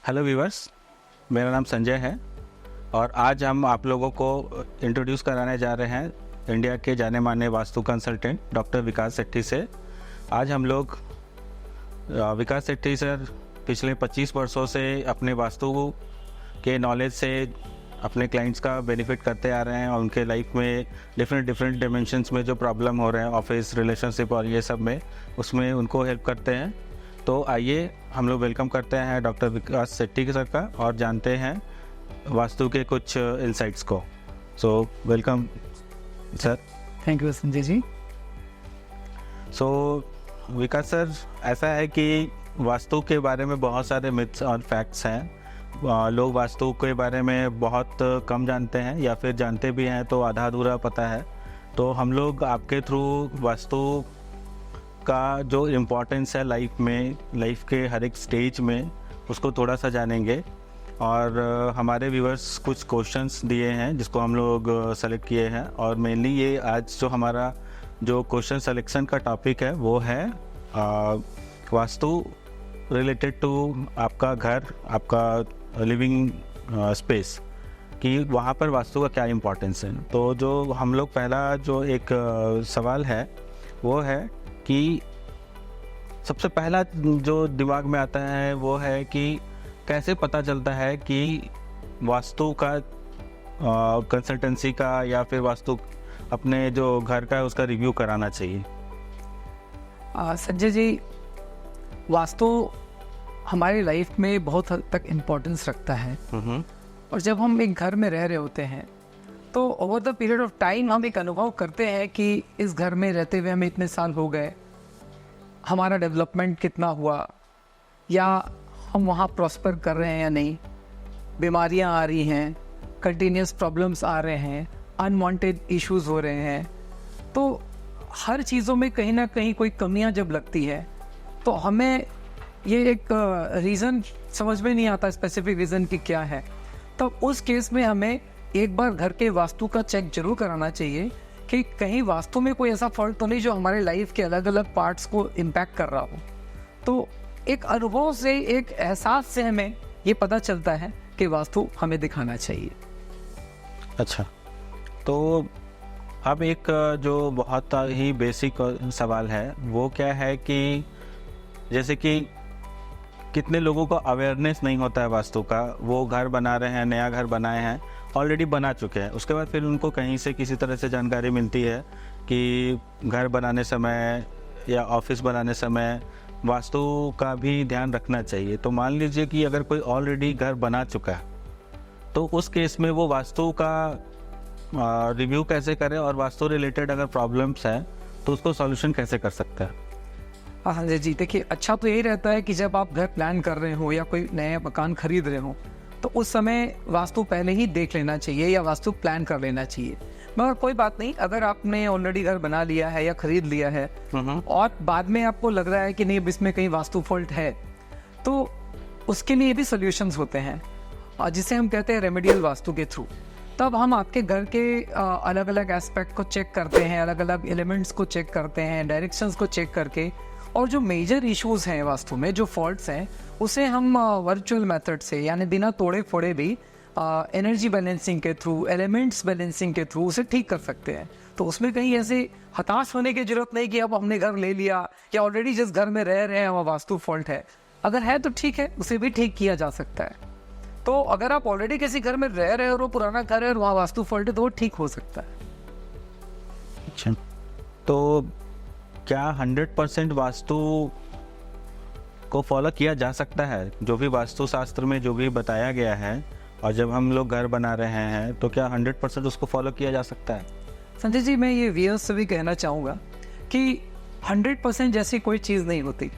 Hello viewers, मेरा नाम संजय है और आज हम आप लोगों को इंट्रोड्यूस कराने जा रहे हैं इंडिया के जाने माने वास्तु कंसल्टेंट डॉक्टर विकास सेट्टी से। आज हम लोग विकास सेट्टी सर पिछले 25 वर्षों से अपने वास्तु के नॉलेज से अपने क्लाइंट्स का बेनिफिट करते आ रहे हैं और उनके लाइफ में डिफरेंट डिमेंशंस में जो प्रॉब्लम हो रहे हैं ऑफिस रिलेशनशिप और ये सब में उसमें उनको हेल्प करते हैं। तो आइए हम लोग वेलकम करते हैं डॉक्टर विकास सेट्टी सर का और जानते हैं वास्तु के कुछ इंसाइट्स को। So welcome sir. Thank you Sanjay ji. So Vikas sir, ऐसा है कि वास्तु के बारे में बहुत सारे मिथ्स और फैक्ट्स हैं। लोग वास्तु के बारे में बहुत कम जानते हैं या फिर जानते भी हैं तो आधा अधूरा पता है। तो हम लोग आपके थ्रू वास्तु का जो इम्पोर्टेंस है लाइफ के हर एक स्टेज में उसको थोड़ा सा जानेंगे। और हमारे व्यूअर्स कुछ क्वेश्चंस दिए हैं जिसको हम लोग सेलेक्ट किए हैं और मेनली ये आज जो हमारा जो क्वेश्चन सिलेक्शन का टॉपिक है वो है वास्तु रिलेटेड टू आपका घर, आपका लिविंग स्पेस, कि वहाँ पर वास्तु का क्या इम्पोर्टेंस है। तो जो हम लोग पहला जो एक सवाल है वो है कि सबसे पहला जो दिमाग में आता है वो है कि कैसे पता चलता है कि वास्तु का कंसल्टेंसी का या फिर वास्तु अपने जो घर का है उसका रिव्यू कराना चाहिए। संजय जी, वास्तु हमारी लाइफ में बहुत हद तक इम्पोर्टेंस रखता है और जब हम एक घर में रह रहे होते हैं तो over the period of time हम एक अनुभव करते हैं कि इस घर में रहते हुए हमें इतने साल हो गए, हमारा डेवलपमेंट कितना हुआ, या हम वहाँ प्रॉस्पर कर रहे हैं या नहीं, बीमारियाँ आ रही हैं, कंटिन्यूस प्रॉब्लम्स आ रहे हैं, अनवांटेड इश्यूज हो रहे हैं। तो हर चीज़ों में कहीं ना कहीं कोई कमियां जब लगती है तो हमें ये एक रीज़न समझ में नहीं आता, स्पेसिफिक रीज़न की क्या है। तो उस केस में हमें एक बार घर के वास्तु का चेक जरूर कराना चाहिए कि कहीं वास्तु में कोई ऐसा फॉल्ट तो नहीं जो हमारे लाइफ के अलग अलग पार्ट्स को इम्पैक्ट कर रहा हो। तो एक अनुभव से, एक एहसास से हमें ये पता चलता है कि वास्तु हमें दिखाना चाहिए। अच्छा, तो अब एक जो बहुत ही बेसिक सवाल है वो क्या है कि जैसे कि कितने लोगों को अवेयरनेस नहीं होता है वास्तु का। वो घर बना रहे हैं, नया घर बनाए हैं, ऑलरेडी बना चुके हैं, उसके बाद फिर उनको कहीं से किसी तरह से जानकारी मिलती है कि घर बनाने समय या ऑफिस बनाने समय वास्तु का भी ध्यान रखना चाहिए। तो मान लीजिए कि अगर कोई ऑलरेडी घर बना चुका है तो उस केस में वो वास्तु का रिव्यू कैसे करें और वास्तु रिलेटेड अगर प्रॉब्लम्स हैं तो उसको सॉल्यूशन कैसे कर सकता है। हाँ जी, देखिए, अच्छा तो यही रहता है कि जब आप घर प्लान कर रहे हो या कोई नया मकान खरीद रहे हो तो उस समय वास्तु पहले ही देख लेना चाहिए या वास्तु प्लान कर लेना चाहिए। मगर कोई बात नहीं, अगर आपने ऑलरेडी घर बना लिया है या खरीद लिया है और बाद में आपको लग रहा है कि नहीं अब इसमें कहीं वास्तु फॉल्ट है, तो उसके लिए भी सोल्यूशंस होते हैं और जिसे हम कहते हैं रेमेडियल वास्तु के थ्रू। तब हम आपके घर के अलग अलग एस्पेक्ट को चेक करते हैं, अलग अलग एलिमेंट्स को चेक करते हैं, डायरेक्शंस को चेक करके, और जो मेजर इश्यूज हैं वास्तु में, जो फॉल्ट्स हैं, उसे हम वर्चुअल मेथड से यानी बिना तोड़े फोड़े भी एनर्जी बैलेंसिंग के थ्रू, एलिमेंट्स बैलेंसिंग के थ्रू उसे ठीक कर सकते हैं। तो उसमें कहीं ऐसे हताश होने की जरूरत नहीं कि अब हमने घर ले लिया या ऑलरेडी जिस घर में रह रहे हैं वहाँ वास्तु फॉल्ट है। अगर है तो ठीक है, उसे भी ठीक किया जा सकता है। तो अगर आप ऑलरेडी किसी घर में रह रहे हो और वो पुराना घर है और वहाँ वास्तु फॉल्ट है तो वो ठीक हो सकता है। अच्छा, तो क्या 100% वास्तु को फॉलो किया जा सकता है? जो भी वास्तु शास्त्र में जो भी बताया गया है और जब हम लोग घर बना रहे हैं तो क्या 100% उसको फॉलो किया जा सकता है? संजय जी, मैं ये व्यूअर्स से भी कहना चाहूँगा कि 100% जैसी कोई चीज़ नहीं होती।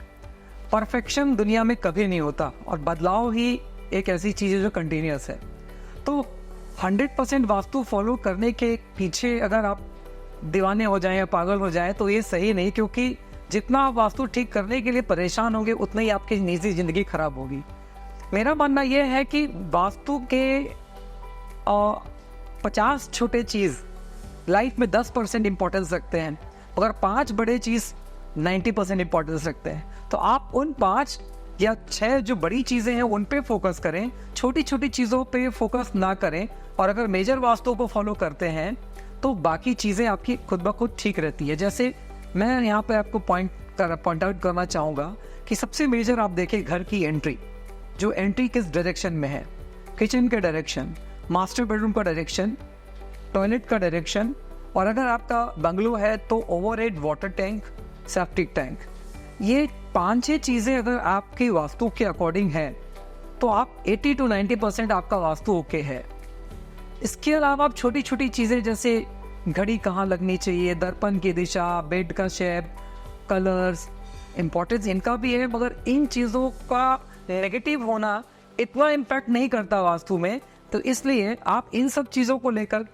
परफेक्शन दुनिया में कभी नहीं होता और बदलाव ही एक ऐसी चीज़ है जो कंटिन्यूस है। तो 100% वास्तु फॉलो करने के पीछे अगर आप दीवाने हो जाएं या पागल हो जाएं तो ये सही नहीं, क्योंकि जितना आप वास्तु ठीक करने के लिए परेशान होंगे उतना ही आपकी निजी ज़िंदगी खराब होगी। मेरा मानना यह है कि वास्तु के 50 छोटे चीज़ लाइफ में 10% इंपॉर्टेंस रखते हैं, मगर 5 बड़े चीज़ 90% इंपॉर्टेंस रखते हैं। तो आप उन 5 या 6 जो बड़ी चीज़ें हैं उन पे फोकस करें, छोटी छोटी चीज़ों पे फोकस ना करें। और अगर मेजर वास्तु को फॉलो करते हैं तो बाकी चीज़ें आपकी खुद ब खुद ठीक रहती है। जैसे मैं यहाँ पे आपको पॉइंट आउट करना चाहूँगा कि सबसे मेजर आप देखें घर की एंट्री, जो एंट्री किस डायरेक्शन में है, किचन का डायरेक्शन, मास्टर बेडरूम का डायरेक्शन, टॉयलेट का डायरेक्शन, और अगर आपका बंगलो है तो overhead water tank, septic tank. ये 5-6 चीज़ें अगर आपकी वास्तु के अकॉर्डिंग है तो आप 80 to 90% आपका वास्तु ओके है। इसके अलावा आप छोटी छोटी चीज़ें जैसे घड़ी कहाँ लगनी चाहिए, दर्पण की दिशा, बेड का शेप, कलर्स, इम्पोर्टेंस इनका भी है, मगर इन चीज़ों का नेगेटिव होना इतना इम्पैक्ट नहीं करता वास्तु में। तो इसलिए आप इन सब चीज़ों को लेकर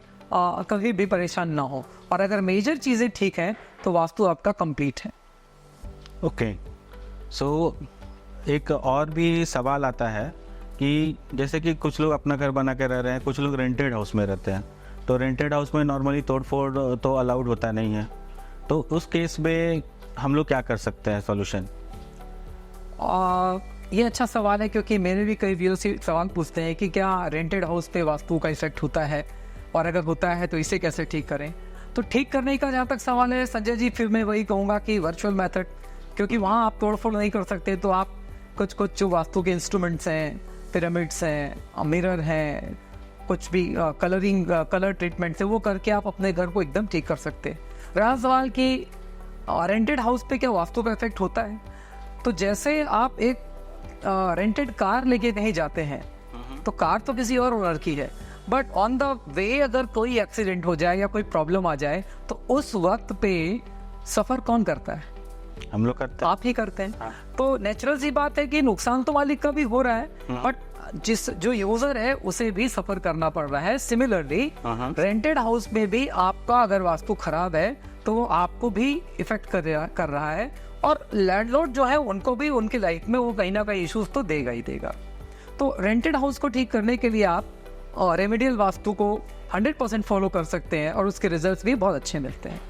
कभी भी परेशान ना हो, और अगर मेजर चीज़ें ठीक हैं तो वास्तु आपका कंप्लीट है। ओके, सो एक और भी सवाल आता है कि जैसे कि कुछ लोग अपना घर बना के रह रहे हैं, कुछ लोग रेंटेड हाउस में रहते हैं। तो रेंटेड हाउस में नॉर्मली तोड़ फोड़ तो अलाउड होता नहीं है, तो उस केस में हम लोग क्या कर सकते हैं सॉल्यूशन? ये अच्छा सवाल है, क्योंकि मेरे भी कई व्यूअर्स से सवाल पूछते हैं कि क्या रेंटेड हाउस पे वास्तु का इफेक्ट होता है, और अगर होता है तो इसे कैसे ठीक करें। तो ठीक करने का जहाँ तक सवाल है संजय जी, फिर मैं वही कहूँगा कि वर्चुअल मेथड, क्योंकि वहाँ आप तोड़फोड़ नहीं कर सकते। तो आप कुछ जो वास्तु के इंस्ट्रूमेंट्स हैं, पिरामिड्स हैं, मिरर हैं, कुछ भी कलर ट्रीटमेंट है, वो करके आप अपने घर को एकदम ठीक कर सकते हैं। रहा सवाल कि रेंटेड हाउस पे क्या वास्तु का इफेक्ट होता है, तो जैसे आप एक रेंटेड कार लेके कहीं जाते हैं तो कार तो किसी और ओनर की है, बट ऑन द वे अगर कोई एक्सीडेंट हो जाए या कोई प्रॉब्लम आ जाए तो उस वक्त पे सफ़र कौन करता है? हम लोग करते हैं, आप ही करते हैं। हाँ। तो नेचुरल सी बात है कि नुकसान तो मालिक का भी हो रहा है, बट जो यूजर है उसे भी सफर करना पड़ रहा है। सिमिलरली रेंटेड हाउस में भी आपका अगर वास्तु खराब है तो वो आपको भी इफेक्ट कर रहा है, और लैंडलॉर्ड जो है उनको भी उनकी लाइफ में वो कहीं ना कहीं इश्यूज तो देगा ही देगा। तो रेंटेड हाउस को ठीक करने के लिए आप रेमेडियल वास्तु को 100% फॉलो कर सकते हैं, और उसके रिजल्ट्स भी बहुत अच्छे मिलते हैं।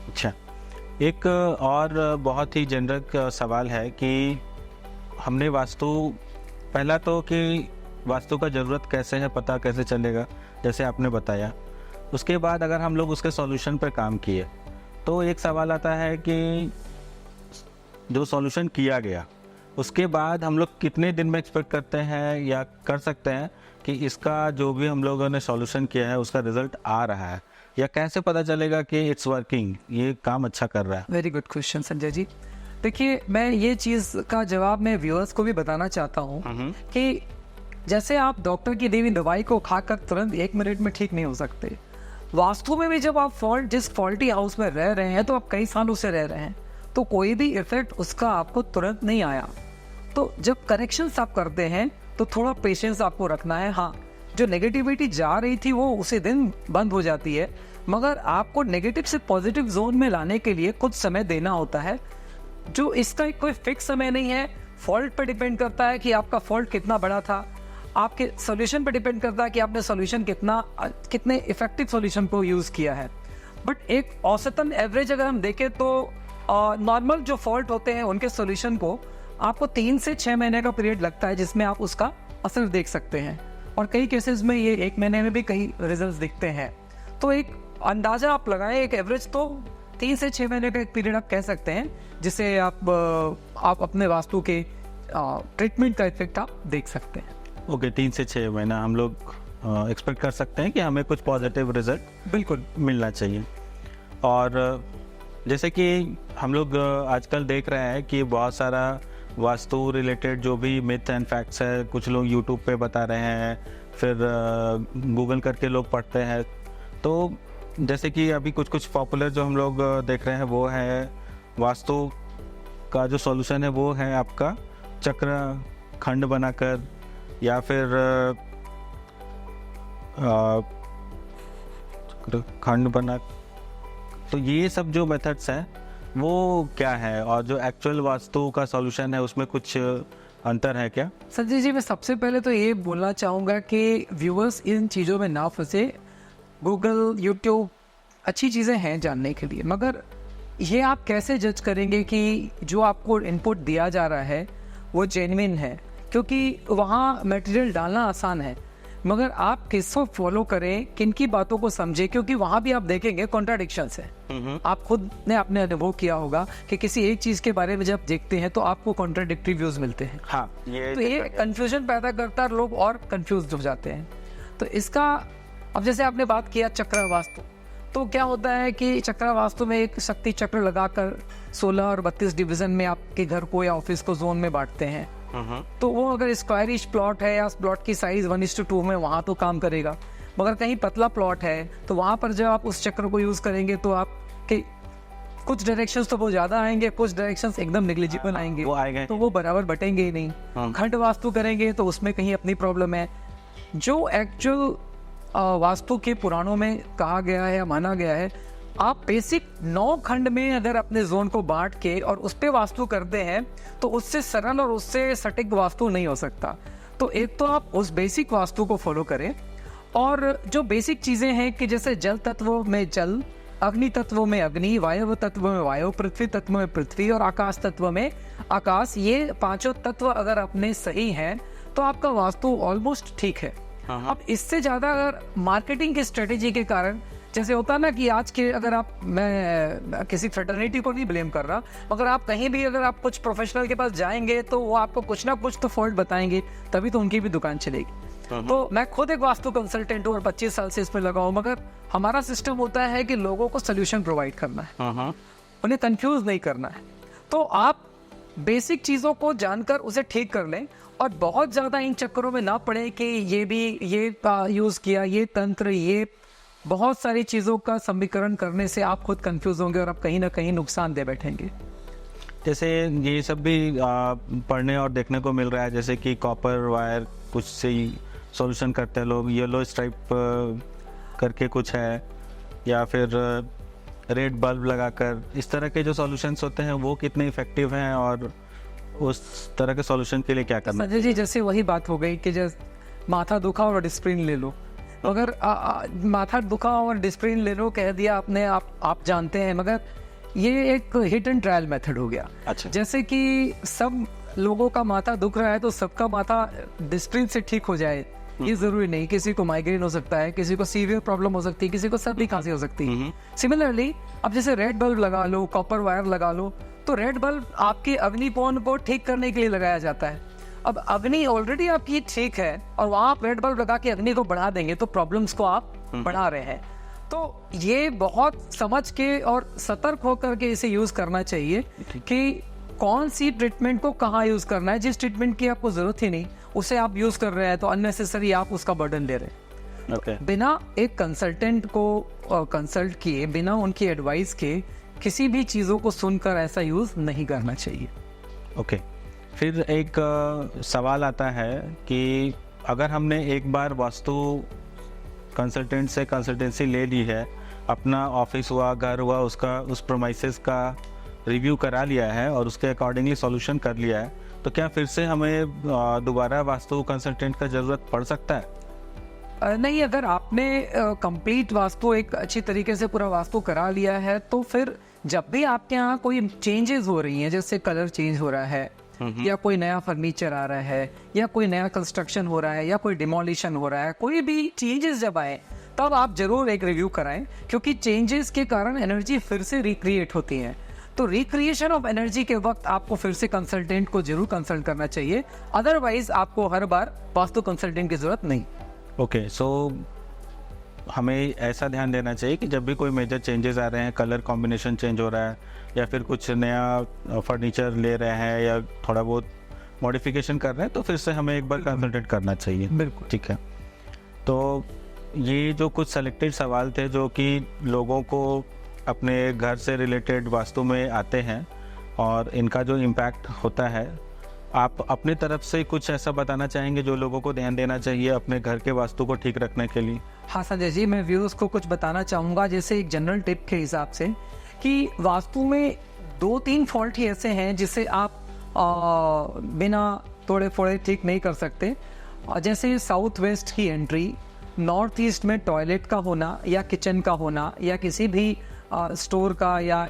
अच्छा, एक और बहुत ही जनरल सवाल है कि हमने वास्तु, पहला तो कि वास्तु का ज़रूरत कैसे है, पता कैसे चलेगा, जैसे आपने बताया। उसके बाद अगर हम लोग उसके सॉल्यूशन पर काम किए तो एक सवाल आता है कि जो सॉल्यूशन किया गया उसके बाद हम लोग कितने दिन में एक्सपेक्ट करते हैं या कर सकते हैं कि इसका जो भी हम लोगों ने सॉल्यूशन किया है उसका रिजल्ट आ रहा है, या कैसे पता चलेगा कि इट्स वर्किंग, ये काम अच्छा कर रहा है? Very good question Sanjay ji. देखिए, मैं ये चीज़ का जवाब मैं व्यूअर्स को भी बताना चाहता हूँ कि जैसे आप डॉक्टर की दी हुई दवाई को खाकर तुरंत 1 मिनट में ठीक नहीं हो सकते। वास्तु में भी जब आप जिस फॉल्टी हाउस में रह रहे हैं तो आप कई सालों से रह रहे हैं, तो कोई भी इफेक्ट उसका आपको तुरंत नहीं आया। तो जब करेक्शंस आप करते हैं तो थोड़ा पेशेंस आपको रखना है। हाँ, जो नेगेटिविटी जा रही थी वो उसी दिन बंद हो जाती है, मगर आपको नेगेटिव से पॉजिटिव जोन में लाने के लिए कुछ समय देना होता है। जो इसका कोई फिक्स समय नहीं है, फॉल्ट पर डिपेंड करता है कि आपका फॉल्ट कितना बड़ा था, आपके सॉल्यूशन पर डिपेंड करता है कि आपने सॉल्यूशन कितने इफेक्टिव सॉल्यूशन को यूज़ किया है। बट एक औसतन एवरेज अगर हम देखें तो नॉर्मल जो फॉल्ट होते हैं उनके सॉल्यूशन को आपको 3 से 6 महीने का पीरियड लगता है जिसमें आप उसका असर देख सकते हैं, और कई केसेस में ये 1 महीने में भी कई रिजल्ट्स दिखते हैं। तो एक अंदाज़ा आप लगाएं, एक एवरेज तो 3 से 6 महीने का एक पीरियड आप कह सकते हैं, जिससे आप अपने वास्तु के ट्रीटमेंट का इफेक्ट आप देख सकते हैं। ओके, 3 से 6 महीना हम लोग एक्सपेक्ट कर सकते हैं कि हमें कुछ पॉजिटिव रिजल्ट बिल्कुल मिलना चाहिए। और जैसे कि हम लोग आजकल देख रहे हैं कि बहुत सारा वास्तु रिलेटेड जो भी मिथ एंड फैक्ट्स है, कुछ लोग यूट्यूब पे बता रहे हैं, फिर गूगल करके लोग पढ़ते हैं। तो जैसे कि अभी कुछ पॉपुलर जो हम लोग देख रहे हैं वो है वास्तु का जो सॉल्यूशन है वो है आपका चक्र खंड बनाकर, या फिर खंड बना। तो ये सब जो मेथड्स हैं वो क्या है, और जो एक्चुअल वास्तु का सॉल्यूशन है उसमें कुछ अंतर है क्या? संजय जी, मैं सबसे पहले तो ये बोलना चाहूँगा कि व्यूअर्स इन चीज़ों में ना फंसे। गूगल, यूट्यूब अच्छी चीज़ें हैं जानने के लिए, मगर ये आप कैसे जज करेंगे कि जो आपको इनपुट दिया जा रहा है वो जेन्युइन है, क्योंकि वहाँ मटेरियल डालना आसान है, मगर आप किसको फॉलो करें, किन की बातों को समझें, क्योंकि वहाँ भी आप देखेंगे कॉन्ट्राडिक्शंस है। आप खुद ने अपने अनुभव किया होगा कि किसी एक चीज़ के बारे में जब देखते हैं तो आपको कॉन्ट्राडिक्टरी व्यूज़ मिलते हैं। हाँ, तो ये कंफ्यूजन पैदा करता है, लोग और कंफ्यूज हो जाते हैं। तो इसका अब जैसे आपने बात किया चक्र वास्तु, तो क्या होता है कि चक्र वास्तु में एक शक्ति चक्र लगाकर 16 और 32 डिवीजन में आपके घर को या ऑफिस को जोन में बांटते हैं। तो वो अगर स्क्वायरिश प्लॉट है या प्लॉट की साइज 1:2 में, वहाँ तो काम करेगा, मगर कहीं पतला प्लॉट है तो वहाँ पर जब आप उस चक्र को यूज करेंगे तो आपके कुछ डायरेक्शंस तो बहुत ज्यादा आएंगे, कुछ डायरेक्शंस एकदम नेग्लिजिबल आएंगे, वो आएंगे तो वो बराबर बटेंगे ही नहीं। खंड वास्तु करेंगे तो उसमें कहीं अपनी प्रॉब्लम है। जो एक्चुअल वास्तु के पुराणों में कहा गया है या माना गया है, आप बेसिक 9 खंड में अगर अपने जोन को बांट के और उस पे वास्तु करते हैं तो उससे सरल और उससे सटीक वास्तु नहीं हो सकता। तो एक तो आप उस बेसिक वास्तु को फॉलो करें, और जो बेसिक चीज़ें हैं कि जैसे जल तत्व में जल, अग्नि तत्व में अग्नि, वायु तत्व में वायु, पृथ्वी तत्व में पृथ्वी और आकाश तत्व में आकाश, ये 5 तत्व अगर अपने सही हैं तो आपका वास्तु ऑलमोस्ट ठीक है। अब इससे ज़्यादा अगर मार्केटिंग की स्ट्रेटेजी के कारण, जैसे होता है ना कि आज के, अगर आप, मैं किसी फ्रेटर्निटी को नहीं ब्लेम कर रहा, मगर आप कहीं भी अगर आप कुछ प्रोफेशनल के पास जाएंगे तो वो आपको कुछ ना कुछ तो फॉल्ट बताएंगे, तभी तो उनकी भी दुकान चलेगी। तो मैं खुद एक वास्तु कंसल्टेंट हूँ और 25 साल से इस पर लगा हूँ, मगर हमारा सिस्टम होता है कि लोगों को सोल्यूशन प्रोवाइड करना है, उन्हें कंफ्यूज नहीं करना है। तो आप बेसिक चीज़ों को जानकर उसे ठीक कर लें और बहुत ज़्यादा इन चक्करों में ना पड़े कि ये भी ये यूज़ किया, ये तंत्र, ये बहुत सारी चीज़ों का समीकरण करने से आप खुद कंफ्यूज होंगे और आप कहीं ना कहीं नुकसान दे बैठेंगे। जैसे ये सब भी पढ़ने और देखने को मिल रहा है, जैसे कि कॉपर वायर कुछ से ही सॉल्यूशन करते हैं लोग, येलो स्ट्राइप करके कुछ है, या फिर रेड बल्ब लगाकर, इस तरह के जो सॉल्यूशंस होते हैं वो कितने इफेक्टिव हैं, और उस तरह के सॉल्यूशन के लिए क्या करना? संजय जी, जैसे वही बात हो गई कि जैसे माथा दुखा और डिस्प्रिन ले लो, अगर माथा दुखा और डिस्प्रिन ले लो कह दिया आपने, आप जानते हैं, मगर ये एक हिट एंड ट्रायल मेथड हो गया। अच्छा। जैसे कि सब लोगों का माथा दुख रहा है तो सबका माथा डिस्प्रिन से ठीक हो जाए, ये जरूरी नहीं। किसी को माइग्रेन हो सकता है, किसी को सीवियर प्रॉब्लम हो सकती है, किसी को सर्दी खांसी हो सकती है। सिमिलरली अब जैसे रेड बल्ब लगा लो, कॉपर वायर लगा लो, तो रेड बल्ब आपके अग्निकोण को ठीक करने के लिए लगाया जाता है। अब अग्नि ऑलरेडी आपकी ठीक है और वहां आप रेड बल्ब लगा के अग्नि को बढ़ा देंगे तो प्रॉब्लम्स को आप बढ़ा रहे हैं। तो ये बहुत समझ के और सतर्क होकर के इसे यूज करना चाहिए कि कौन सी ट्रीटमेंट को कहाँ यूज करना है। जिस ट्रीटमेंट की आपको जरूरत ही नहीं उसे आप यूज कर रहे हैं तो अननेसेसरी आप उसका बर्डन ले रहे हैं। बिना एक कंसल्टेंट को कंसल्ट किए, बिना उनकी एडवाइस के किसी भी चीज़ों को सुनकर ऐसा यूज नहीं करना चाहिए। ओके। फिर एक सवाल आता है कि अगर हमने एक बार वास्तु कंसल्टेंट से कंसल्टेंसी ले ली है, अपना ऑफिस हुआ, घर हुआ, उसका उस प्रोमाइसेस का रिव्यू करा लिया है और उसके अकॉर्डिंगली सॉल्यूशन कर लिया है, तो क्या फिर से हमें दोबारा वास्तु कंसल्टेंट का ज़रूरत पड़ सकता है? नहीं, अगर आपने कंप्लीट वास्तु एक अच्छी तरीके से पूरा वास्तु करा लिया है तो फिर जब भी आपके यहाँ कोई चेंजेस हो रही हैं, जैसे कलर चेंज हो रहा है या कोई नया फर्नीचर आ रहा है या कोई नया कंस्ट्रक्शन हो रहा है या कोई डिमोलिशन हो रहा है, कोई भी चेंजेस जब आए तब आप जरूर एक रिव्यू कराएं, क्योंकि चेंजेस के कारण एनर्जी फिर से रिक्रिएट होती है। तो रिक्रिएशन ऑफ एनर्जी के वक्त आपको फिर से कंसल्टेंट को जरूर कंसल्ट करना चाहिए, अदरवाइज आपको हर बार वास्तु कंसल्टेंट की जरूरत नहीं। ओके, सो हमें ऐसा ध्यान देना चाहिए कि जब भी कोई मेजर चेंजेस आ रहे हैं, कलर कॉम्बिनेशन चेंज हो रहा है या फिर कुछ नया फर्नीचर ले रहे हैं या थोड़ा बहुत मॉडिफिकेशन कर रहे हैं, तो फिर से हमें एक बार कंसल्टेट करना चाहिए। बिल्कुल ठीक है। तो ये जो कुछ सेलेक्टेड सवाल थे जो कि लोगों को अपने घर से रिलेटेड वास्तु में आते हैं और इनका जो इम्पैक्ट होता है, आप अपनी तरफ से कुछ ऐसा बताना चाहेंगे जो लोगों को ध्यान देना चाहिए अपने घर के वास्तु को ठीक रखने के लिए? हाँ संजय जी, मैं व्यूअर्स को कुछ बताना चाहूँगा, जैसे एक जनरल टिप के हिसाब से कि वास्तु में 2-3 फॉल्ट ही ऐसे हैं जिसे आप बिना तोड़े फोड़े ठीक नहीं कर सकते। जैसे साउथ वेस्ट की एंट्री, नॉर्थ ईस्ट में टॉयलेट का होना या किचन का होना या किसी भी स्टोर का या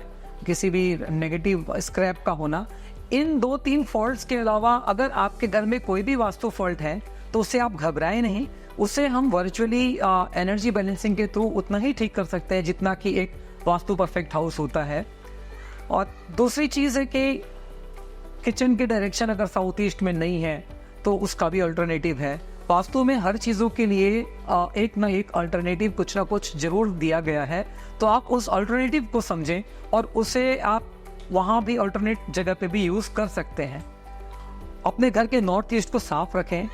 किसी भी नेगेटिव स्क्रैप का होना, इन 2-3 फॉल्ट्स के अलावा अगर आपके घर में कोई भी वास्तु फॉल्ट है तो उससे आप घबराएं नहीं, उसे हम वर्चुअली एनर्जी बैलेंसिंग के थ्रू उतना ही ठीक कर सकते हैं जितना कि एक वास्तु परफेक्ट हाउस होता है। और दूसरी चीज़ है कि किचन की डायरेक्शन अगर साउथ ईस्ट में नहीं है तो उसका भी अल्टरनेटिव है। वास्तु में हर चीज़ों के लिए एक ना एक अल्टरनेटिव कुछ ना कुछ ज़रूर दिया गया है, तो आप उस अल्टरनेटिव को समझें और उसे आप वहाँ भी अल्टरनेट जगह पे भी यूज़ कर सकते हैं। अपने घर के नॉर्थ ईस्ट को साफ रखें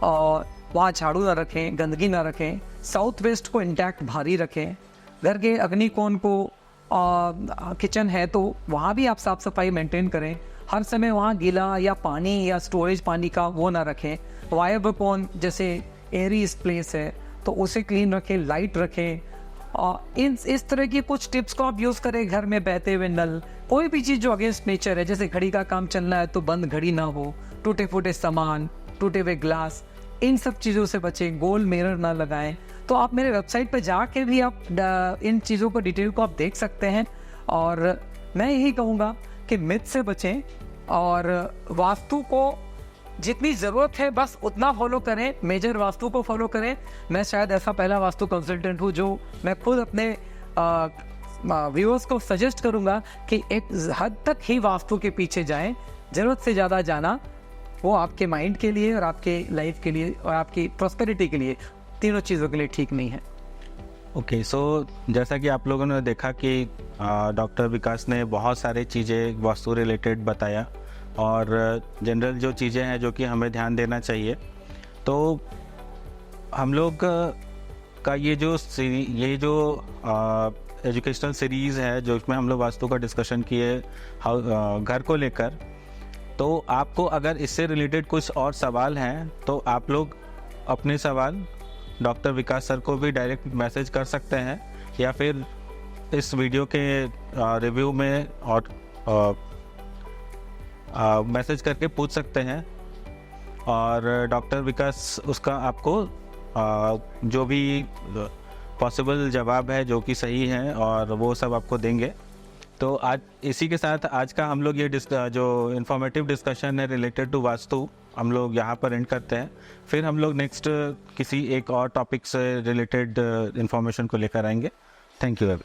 और वहाँ झाड़ू ना रखें, गंदगी ना रखें। साउथ वेस्ट को इंटैक्ट भारी रखें। घर के अग्निकोण को किचन है तो वहाँ भी आप साफ सफाई मेंटेन करें। हर समय वहाँ गीला या पानी या स्टोरेज पानी का वो ना रखें। वायव्य कोण जैसे एरीज प्लेस है तो उसे क्लीन रखें, लाइट रखें। और इस तरह की कुछ टिप्स को आप यूज़ करें। घर में बहते हुए नल, कोई भी चीज़ जो अगेंस्ट नेचर है, जैसे घड़ी का काम चलना है तो बंद घड़ी ना हो, टूटे फूटे सामान, टूटे हुए ग्लास, इन सब चीज़ों से बचें। गोल मिरर ना लगाएं। तो आप मेरे वेबसाइट पर जाके भी आप इन चीज़ों को डिटेल को आप देख सकते हैं। और मैं यही कहूँगा कि मिथ से बचें और वास्तु को जितनी ज़रूरत है बस उतना फॉलो करें, मेजर वास्तु को फॉलो करें। मैं शायद ऐसा पहला वास्तु कंसल्टेंट हूँ जो मैं खुद अपने व्यूअर्स को सजेस्ट करूँगा कि एक हद तक ही वास्तु के पीछे जाएं। ज़रूरत से ज़्यादा जाना वो आपके माइंड के लिए और आपके लाइफ के लिए और आपकी प्रॉस्पेरिटी के लिए, तीनों चीज़ों के लिए ठीक नहीं है। ओके, सो जैसा कि आप लोगों ने देखा कि डॉक्टर विकास ने बहुत सारी चीज़ें वास्तु रिलेटेड बताया और जनरल जो चीज़ें हैं जो कि हमें ध्यान देना चाहिए। तो हम लोग का ये जो एजुकेशनल सीरीज़ है जो इसमें हम लोग वास्तु का डिस्कशन किए घर को लेकर, तो आपको अगर इससे रिलेटेड कुछ और सवाल हैं तो आप लोग अपने सवाल डॉक्टर विकास सर को भी डायरेक्ट मैसेज कर सकते हैं या फिर इस वीडियो के रिव्यू में और मैसेज करके पूछ सकते हैं और डॉक्टर विकास उसका आपको जो भी पॉसिबल जवाब है जो कि सही है और वो सब आपको देंगे। तो आज इसी के साथ आज का हम लोग ये जो इन्फॉर्मेटिव डिस्कशन है रिलेटेड टू वास्तु हम लोग यहाँ पर एंड करते हैं। फिर हम लोग नेक्स्ट किसी एक और टॉपिक से रिलेटेड इन्फॉर्मेशन को लेकर आएंगे। Thank you.